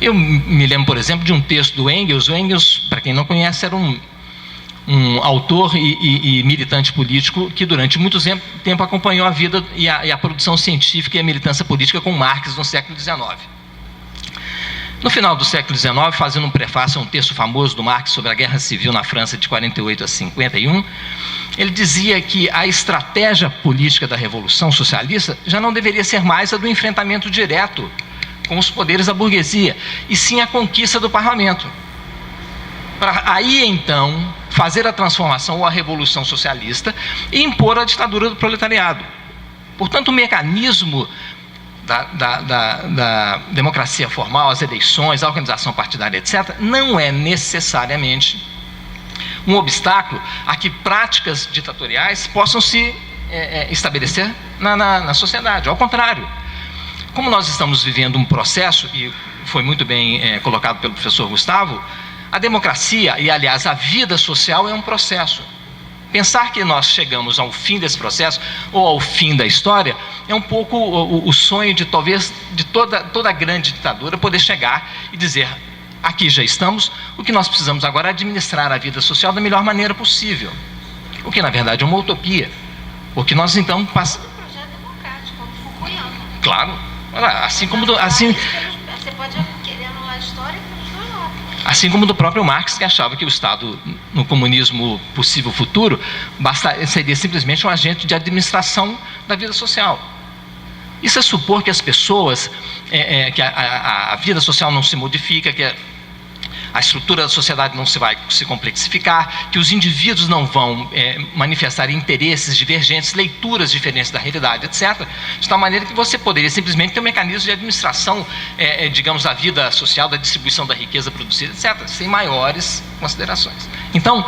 Eu me lembro, por exemplo, de um texto do Engels. O Engels, para quem não conhece, era um autor e militante político que durante muito tempo acompanhou a vida e a produção científica e a militância política com Marx no século XIX. No final do século XIX, fazendo um prefácio a um texto famoso do Marx sobre a Guerra Civil na França de 48 a 51, ele dizia que a estratégia política da Revolução Socialista já não deveria ser mais a do enfrentamento direto com os poderes da burguesia, e sim a conquista do parlamento. Para aí, então, fazer a transformação ou a revolução socialista e impor a ditadura do proletariado. Portanto, o mecanismo da democracia formal, as eleições, a organização partidária, etc., não é necessariamente um obstáculo a que práticas ditatoriais possam se estabelecer na sociedade. Ao contrário, como nós estamos vivendo um processo, e foi muito bem colocado pelo professor Gustavo, a democracia, e aliás a vida social, é um processo. Pensar que nós chegamos ao fim desse processo, ou ao fim da história, é um pouco o sonho de talvez de toda grande ditadura poder chegar e dizer: aqui já estamos, o que nós precisamos agora é administrar a vida social da melhor maneira possível. O que na verdade é uma utopia. Porque nós então passamos. Um projeto democrático, como Fukuyama. Claro. Assim como você pode querer anular a história pelos dois lados. Assim como do próprio Marx, que achava que o Estado, no comunismo possível futuro, seria simplesmente um agente de administração da vida social. Isso é supor que as pessoas, que a vida social não se modifica, que a estrutura da sociedade não vai se complexificar, que os indivíduos não vão manifestar interesses divergentes, leituras diferentes da realidade, etc. De tal maneira que você poderia simplesmente ter um mecanismo de administração, digamos, da vida social, da distribuição da riqueza produzida, etc., sem maiores considerações. Então,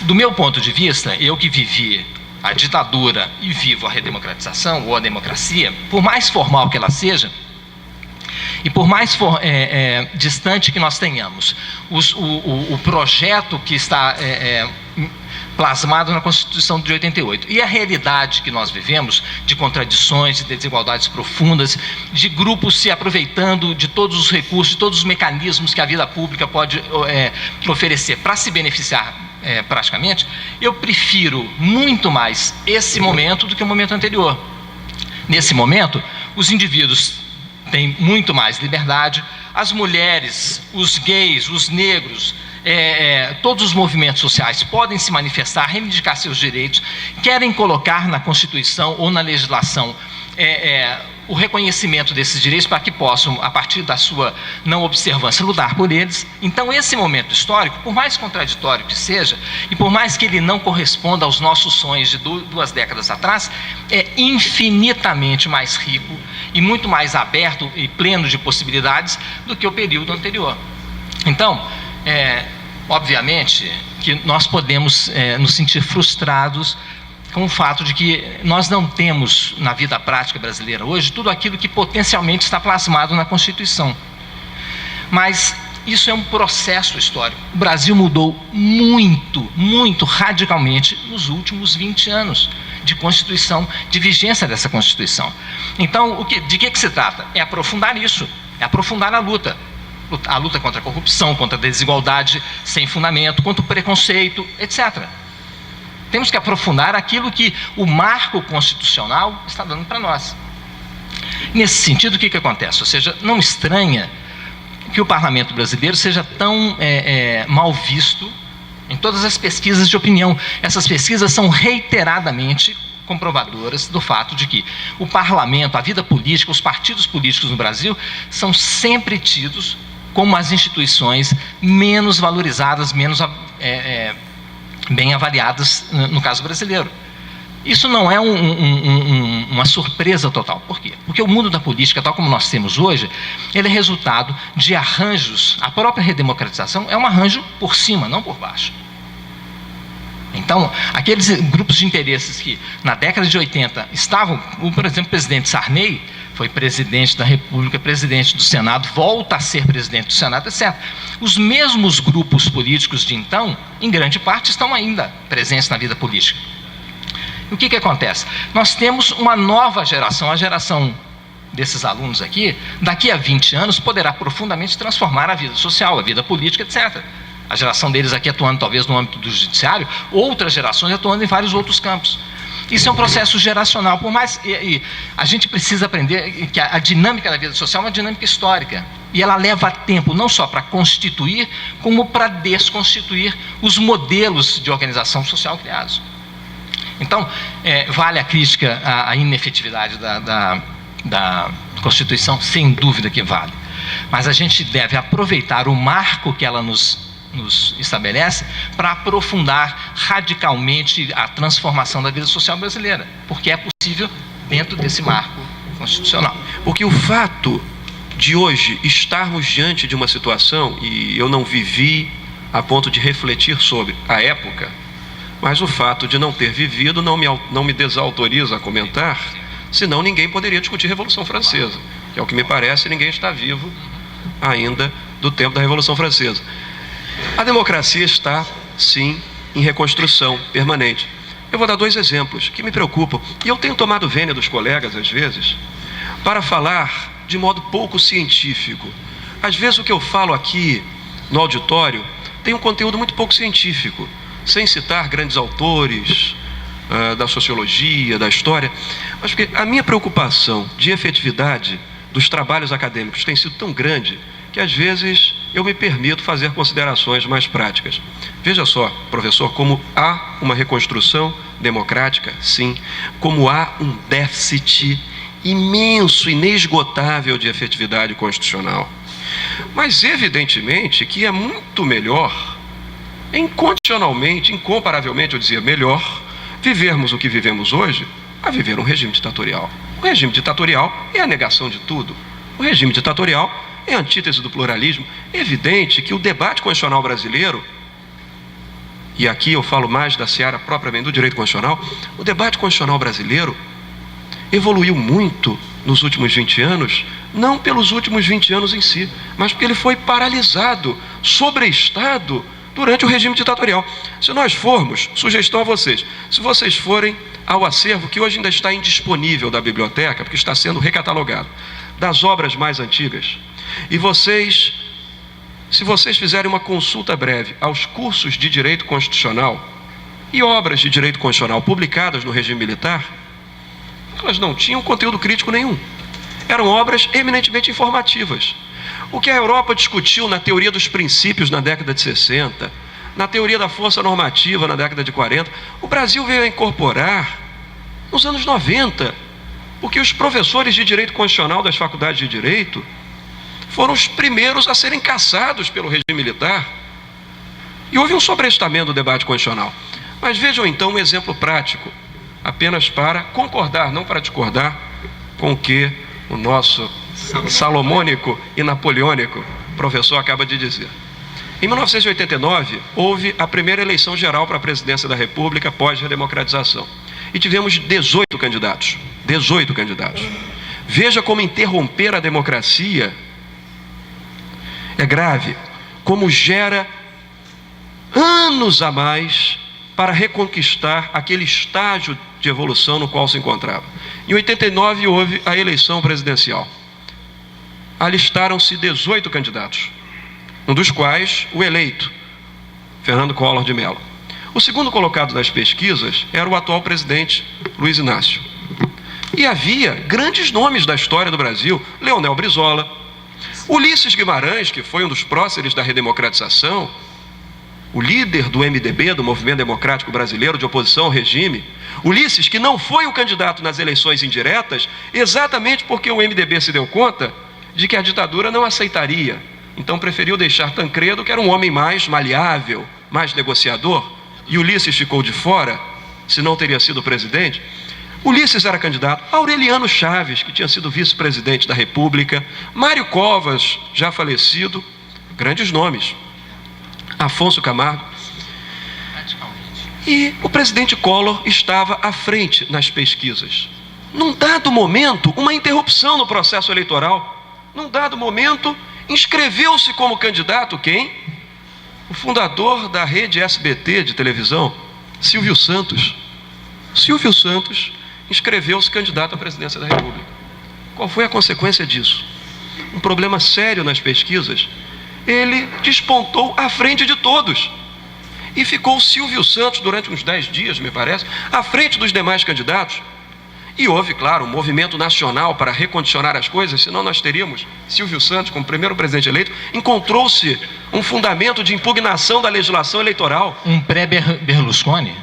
do meu ponto de vista, eu que vivi a ditadura e vivo a redemocratização, ou a democracia, por mais formal que ela seja, e por mais distante que nós tenhamos o projeto que está plasmado na Constituição de 88 e a realidade que nós vivemos, de contradições, de desigualdades profundas, de grupos se aproveitando de todos os recursos, de todos os mecanismos que a vida pública pode oferecer para se beneficiar praticamente, eu prefiro muito mais esse momento do que o momento anterior. Nesse momento, os indivíduos têm muito mais liberdade, as mulheres, os gays, os negros, todos os movimentos sociais podem se manifestar, reivindicar seus direitos, querem colocar na Constituição ou na legislação o reconhecimento desses direitos para que possam, a partir da sua não observância, lutar por eles. Então, esse momento histórico, por mais contraditório que seja, e por mais que ele não corresponda aos nossos sonhos de 2 décadas atrás, é infinitamente mais rico e muito mais aberto e pleno de possibilidades do que o período anterior. Então, obviamente que nós podemos nos sentir frustrados com o fato de que nós não temos na vida prática brasileira hoje tudo aquilo que potencialmente está plasmado na Constituição. Mas isso é um processo histórico. O Brasil mudou muito, muito radicalmente nos últimos 20 anos de Constituição, de vigência dessa Constituição. Então, de que se trata? É aprofundar isso, é aprofundar a luta contra a corrupção, contra a desigualdade sem fundamento, contra o preconceito, etc. Temos que aprofundar aquilo que o marco constitucional está dando para nós. Nesse sentido, o que acontece? Ou seja, não estranha que o parlamento brasileiro seja tão mal visto em todas as pesquisas de opinião. Essas pesquisas são reiteradamente comprovadoras do fato de que o parlamento, a vida política, os partidos políticos no Brasil são sempre tidos como as instituições menos valorizadas, menos bem avaliadas no caso brasileiro. Isso não é uma surpresa total. Por quê? Porque o mundo da política, tal como nós temos hoje, ele é resultado de arranjos. A própria redemocratização é um arranjo por cima, não por baixo. Então, aqueles grupos de interesses que na década de 80 estavam, por exemplo, o presidente Sarney foi presidente da República, presidente do Senado, volta a ser presidente do Senado, etc. Os mesmos grupos políticos de então, em grande parte, estão ainda presentes na vida política. O que acontece? Nós temos uma nova geração, a geração desses alunos aqui, daqui a 20 anos, poderá profundamente transformar a vida social, a vida política, etc. A geração deles aqui atuando talvez no âmbito do judiciário, outras gerações atuando em vários outros campos. Isso é um processo geracional, por mais... E a gente precisa aprender que a dinâmica da vida social é uma dinâmica histórica. E ela leva tempo, não só para constituir, como para desconstituir os modelos de organização social criados. Então, vale a crítica à inefetividade da Constituição, sem dúvida que vale. Mas a gente deve aproveitar o marco que ela nos estabelece para aprofundar radicalmente a transformação da vida social brasileira, porque é possível dentro desse marco constitucional. Porque o fato de hoje estarmos diante de uma situação, e eu não vivi a ponto de refletir sobre a época, mas o fato de não ter vivido não me desautoriza a comentar, senão ninguém poderia discutir a Revolução Francesa, que é o que me parece, ninguém está vivo ainda do tempo da Revolução Francesa. A democracia está, sim, em reconstrução permanente. Eu vou dar 2 exemplos que me preocupam, e eu tenho tomado vênia dos colegas, às vezes, para falar de modo pouco científico. Às vezes o que eu falo aqui no auditório tem um conteúdo muito pouco científico, sem citar grandes autores da sociologia, da história, mas porque a minha preocupação de efetividade dos trabalhos acadêmicos tem sido tão grande que às vezes eu me permito fazer considerações mais práticas. Veja só, professor, como há uma reconstrução democrática, sim, como há um déficit imenso, inesgotável de efetividade constitucional. Mas evidentemente que é muito melhor, incondicionalmente, incomparavelmente, eu dizia, melhor, vivermos o que vivemos hoje, a viver um regime ditatorial. O regime ditatorial é a negação de tudo. O regime ditatorial é a antítese do pluralismo. É evidente que o debate constitucional brasileiro, e aqui eu falo mais da seara propriamente do direito constitucional, o debate constitucional brasileiro evoluiu muito nos últimos 20 anos, não pelos últimos 20 anos em si, mas porque ele foi paralisado, sobreestado durante o regime ditatorial. Se nós formos, sugestão a vocês, se vocês forem ao acervo que hoje ainda está indisponível da biblioteca, porque está sendo recatalogado, das obras mais antigas, e se vocês fizerem uma consulta breve aos cursos de direito constitucional e obras de direito constitucional publicadas no regime militar, elas não tinham conteúdo crítico nenhum. Eram obras eminentemente informativas. O que a Europa discutiu na teoria dos princípios na década de 60, na teoria da força normativa na década de 40, o Brasil veio a incorporar nos anos 90, porque os professores de direito constitucional das faculdades de direito foram os primeiros a serem caçados pelo regime militar. E houve um sobrestamento do debate constitucional. Mas vejam então um exemplo prático, apenas para concordar, não para discordar, com o que o nosso salomônico e napoleônico professor acaba de dizer. Em 1989, houve a primeira eleição geral para a presidência da República pós-redemocratização. E tivemos 18 candidatos. 18 candidatos. Veja como interromper a democracia é grave, como gera anos a mais para reconquistar aquele estágio de evolução no qual se encontrava. Em 89 houve a eleição presidencial. Alistaram-se 18 candidatos, um dos quais o eleito, Fernando Collor de Mello. O segundo colocado nas pesquisas era o atual presidente Luiz Inácio. E havia grandes nomes da história do Brasil, Leonel Brizola, Ulisses Guimarães, que foi um dos próceres da redemocratização, o líder do MDB, do Movimento Democrático Brasileiro, de oposição ao regime, Ulisses, que não foi o candidato nas eleições indiretas, exatamente porque o MDB se deu conta de que a ditadura não aceitaria. Então preferiu deixar Tancredo, que era um homem mais maleável, mais negociador, e Ulisses ficou de fora, senão teria sido presidente. Ulisses era candidato, Aureliano Chaves, que tinha sido vice-presidente da República, Mário Covas, já falecido, grandes nomes, Afonso Camargo. E o presidente Collor estava à frente nas pesquisas. Num dado momento, uma interrupção no processo eleitoral. Num dado momento, inscreveu-se como candidato quem? O fundador da rede SBT de televisão, Silvio Santos. Silvio Santos inscreveu-se candidato à presidência da República. Qual foi a consequência disso? Um problema sério nas pesquisas. Ele despontou à frente de todos. E ficou Silvio Santos durante uns 10 dias, me parece, à frente dos demais candidatos. E houve, claro, um movimento nacional para recondicionar as coisas, senão nós teríamos Silvio Santos como primeiro presidente eleito. Encontrou-se um fundamento de impugnação da legislação eleitoral. Um pré-Berlusconi?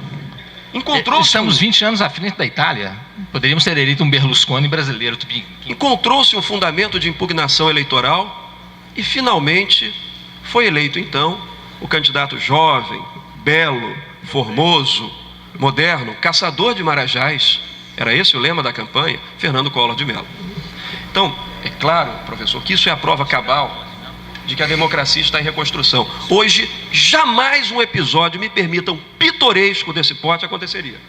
Estamos 20 anos à frente da Itália. Poderíamos ter eleito um Berlusconi brasileiro. Encontrou-se um fundamento de impugnação eleitoral e, finalmente, foi eleito, então, o candidato jovem, belo, formoso, moderno, caçador de marajás. Era esse o lema da campanha, Fernando Collor de Mello. Então, é claro, professor, que isso é a prova cabal de que a democracia está em reconstrução. Hoje, jamais um episódio, me permitam, pitoresco desse porte aconteceria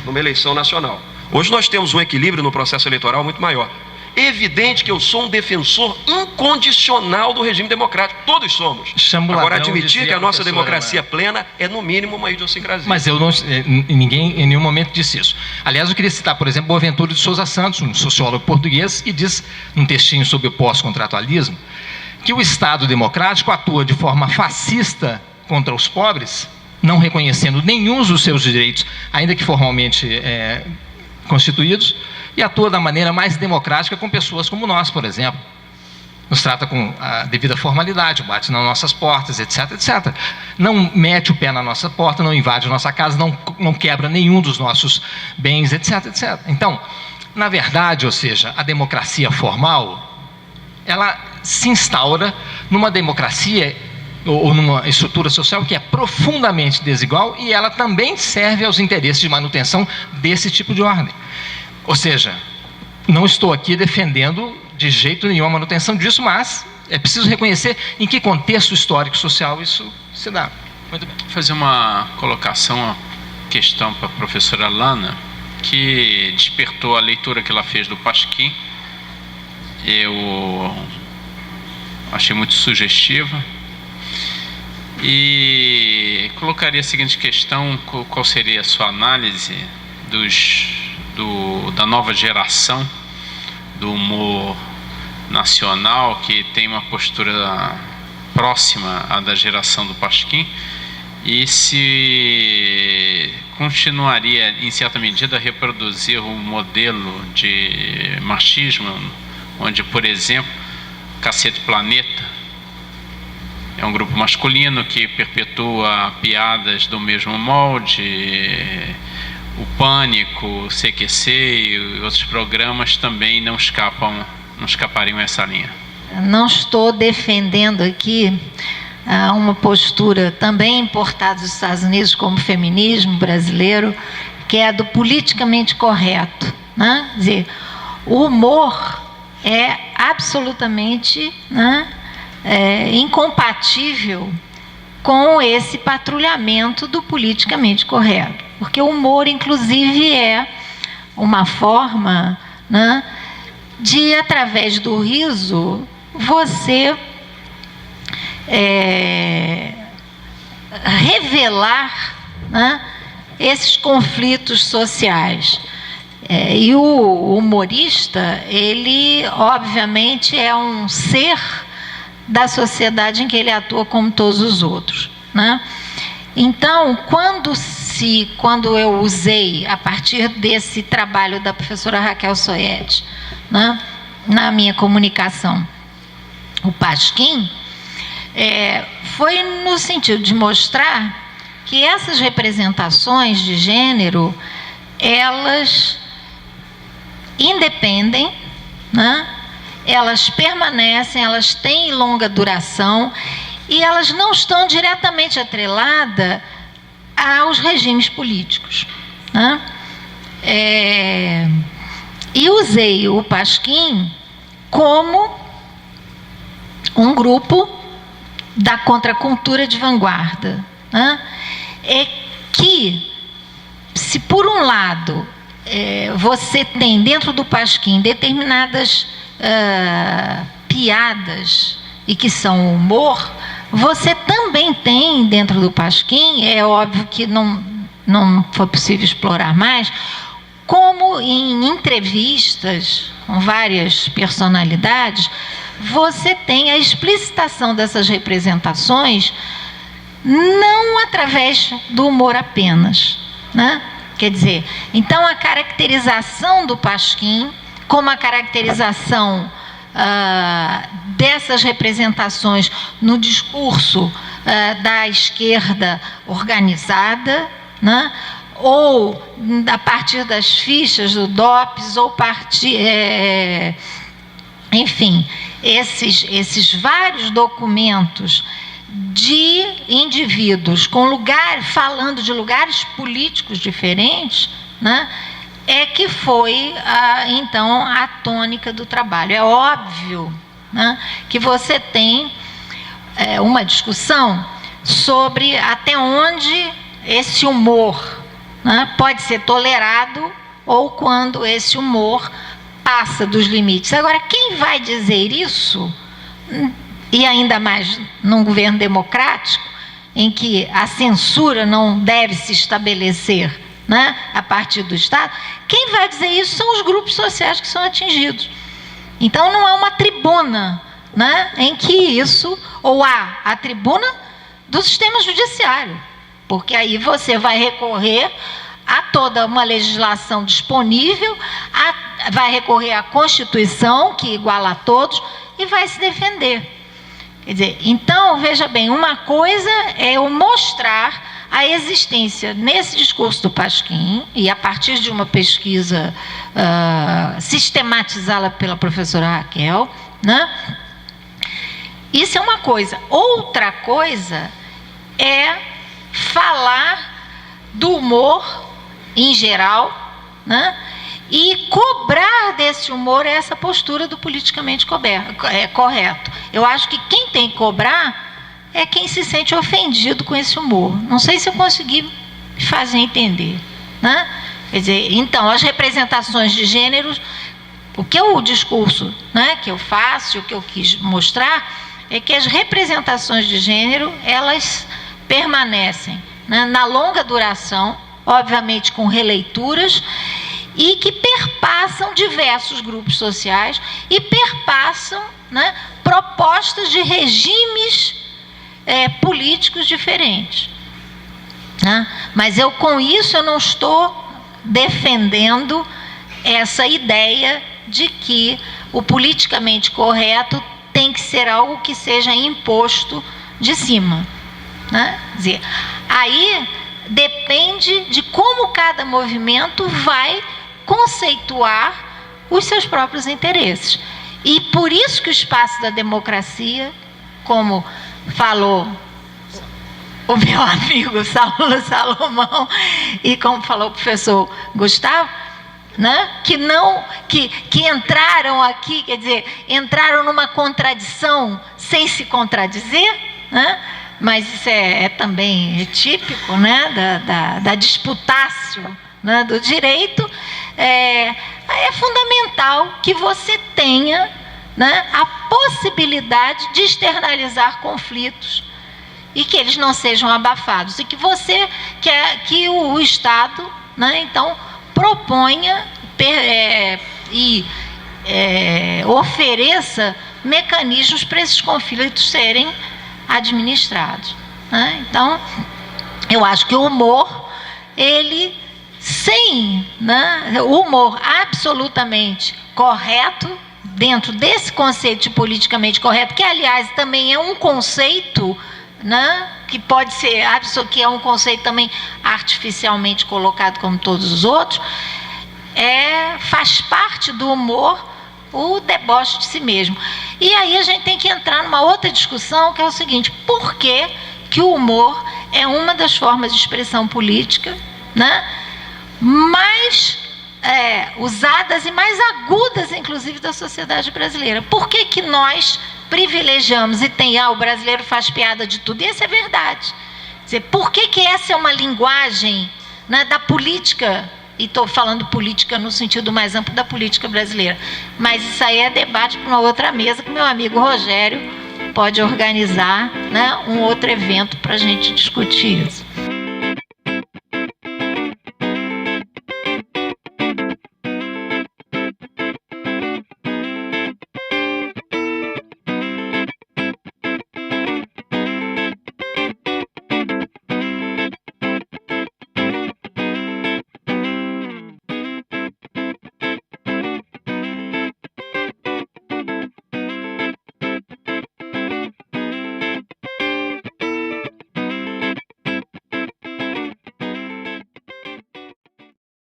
numa eleição nacional. Hoje nós temos um equilíbrio no processo eleitoral muito maior. Evidente que eu sou um defensor incondicional do regime democrático. Todos somos. Agora, admitir que a nossa democracia plena é, no mínimo, uma idiosincrasia. Mas ninguém em nenhum momento disse isso. Aliás, eu queria citar, por exemplo, Boaventura de Souza Santos, um sociólogo português, e diz, num textinho sobre o pós-contratualismo, que o Estado democrático atua de forma fascista contra os pobres, não reconhecendo nenhum dos seus direitos, ainda que formalmente constituídos, e atua da maneira mais democrática com pessoas como nós, por exemplo. Nos trata com a devida formalidade, bate nas nossas portas, etc, etc. Não mete o pé na nossa porta, não invade a nossa casa, não quebra nenhum dos nossos bens, etc, etc. Então, na verdade, ou seja, a democracia formal, ela se instaura numa democracia ou numa estrutura social que é profundamente desigual, e ela também serve aos interesses de manutenção desse tipo de ordem. Ou seja, não estou aqui defendendo de jeito nenhum a manutenção disso, mas é preciso reconhecer em que contexto histórico e social isso se dá. Muito bem. Vou fazer uma colocação, uma questão para a professora Lana, que despertou a leitura que ela fez do Pasquim. Eu achei muito sugestiva. E colocaria a seguinte questão: qual seria a sua análise da nova geração do humor nacional, que tem uma postura próxima à da geração do Pasquim, e se continuaria, em certa medida, a reproduzir o modelo de machismo, onde, por exemplo, Cacete Planeta é um grupo masculino que perpetua piadas do mesmo molde. O Pânico, o CQC e outros programas também não escapariam essa linha. Não estou defendendo aqui uma postura também importada dos Estados Unidos como feminismo brasileiro, que é a do politicamente correto, né? Quer dizer, o humor é absolutamente, né, incompatível com esse patrulhamento do politicamente correto. Porque o humor, inclusive, é uma forma, né, de, através do riso, você revelar, né, esses conflitos sociais. E o humorista, ele, obviamente, é um ser da sociedade em que ele atua como todos os outros, né? Então, quando eu usei, a partir desse trabalho da professora Raquel Soietti, né, na minha comunicação, o Pasquim, foi no sentido de mostrar que essas representações de gênero, elas independem, né? Elas permanecem, elas têm longa duração e elas não estão diretamente atreladas aos regimes políticos, né? E usei o Pasquim como um grupo da contracultura de vanguarda, né? Que, se por um lado você tem dentro do Pasquim determinadas piadas e que são humor, você também tem dentro do Pasquim, é óbvio que não foi possível explorar mais, como em entrevistas com várias personalidades, você tem a explicitação dessas representações não através do humor apenas, né? Quer dizer, então a caracterização do Pasquim como a caracterização dessas representações no discurso da esquerda organizada, né? Ou a partir das fichas do DOPS, ou enfim, esses vários documentos de indivíduos falando de lugares políticos diferentes, né? Que foi então a tônica do trabalho. É óbvio, né, que você tem uma discussão sobre até onde esse humor, né, pode ser tolerado ou quando esse humor passa dos limites. Agora, quem vai dizer isso, e ainda mais num governo democrático, em que a censura não deve se estabelecer, né, a partir do Estado, quem vai dizer isso são os grupos sociais que são atingidos. Então não há uma tribuna, né, em que isso, ou há a tribuna do sistema judiciário, porque aí você vai recorrer a toda uma legislação disponível, vai recorrer à Constituição, que iguala a todos, e vai se defender. Quer dizer, então, veja bem, uma coisa é eu mostrar a existência nesse discurso do Pasquim, e a partir de uma pesquisa sistematizada pela professora Raquel, né? Isso é uma coisa. Outra coisa é falar do humor em geral, né? E cobrar desse humor essa postura do politicamente correto. Eu acho que quem tem que cobrar é quem se sente ofendido com esse humor. Não sei se eu consegui fazer entender, né? Quer dizer, então, as representações de gêneros, o discurso, né, que eu faço, o que eu quis mostrar, é que as representações de gênero, elas permanecem, né, na longa duração, obviamente com releituras, e que perpassam diversos grupos sociais e perpassam, né, propostas de regimes políticos diferentes, né? Mas com isso eu não estou defendendo essa ideia de que o politicamente correto tem que ser algo que seja imposto de cima, né? Quer dizer, aí depende de como cada movimento vai conceituar os seus próprios interesses. E por isso que o espaço da democracia, como falou o meu amigo Saulo Salomão e como falou o professor Gustavo, né, que entraram aqui, quer dizer, entraram numa contradição sem se contradizer, né? Mas isso também típico, né, da disputácio, né, do direito. É fundamental que você tenha, né, a possibilidade de externalizar conflitos e que eles não sejam abafados, e que você quer que o Estado, né, então proponha e ofereça mecanismos para esses conflitos serem administrados, né? Então, eu acho que o humor, o humor absolutamente correto, dentro desse conceito de politicamente correto, que aliás também é um conceito, né, que pode ser, que é um conceito também artificialmente colocado como todos os outros, faz parte do humor o deboche de si mesmo. E aí a gente tem que entrar numa outra discussão, que é o seguinte: por que que o humor é uma das formas de expressão política, né, mais usadas e mais agudas, inclusive, da sociedade brasileira? Por que que nós privilegiamos e o brasileiro faz piada de tudo? E isso é verdade. Quer dizer, por que que essa é uma linguagem, né, da política? E estou falando política no sentido mais amplo da política brasileira. Mas isso aí é debate para uma outra mesa, que meu amigo Rogério pode organizar, né, um outro evento para a gente discutir isso.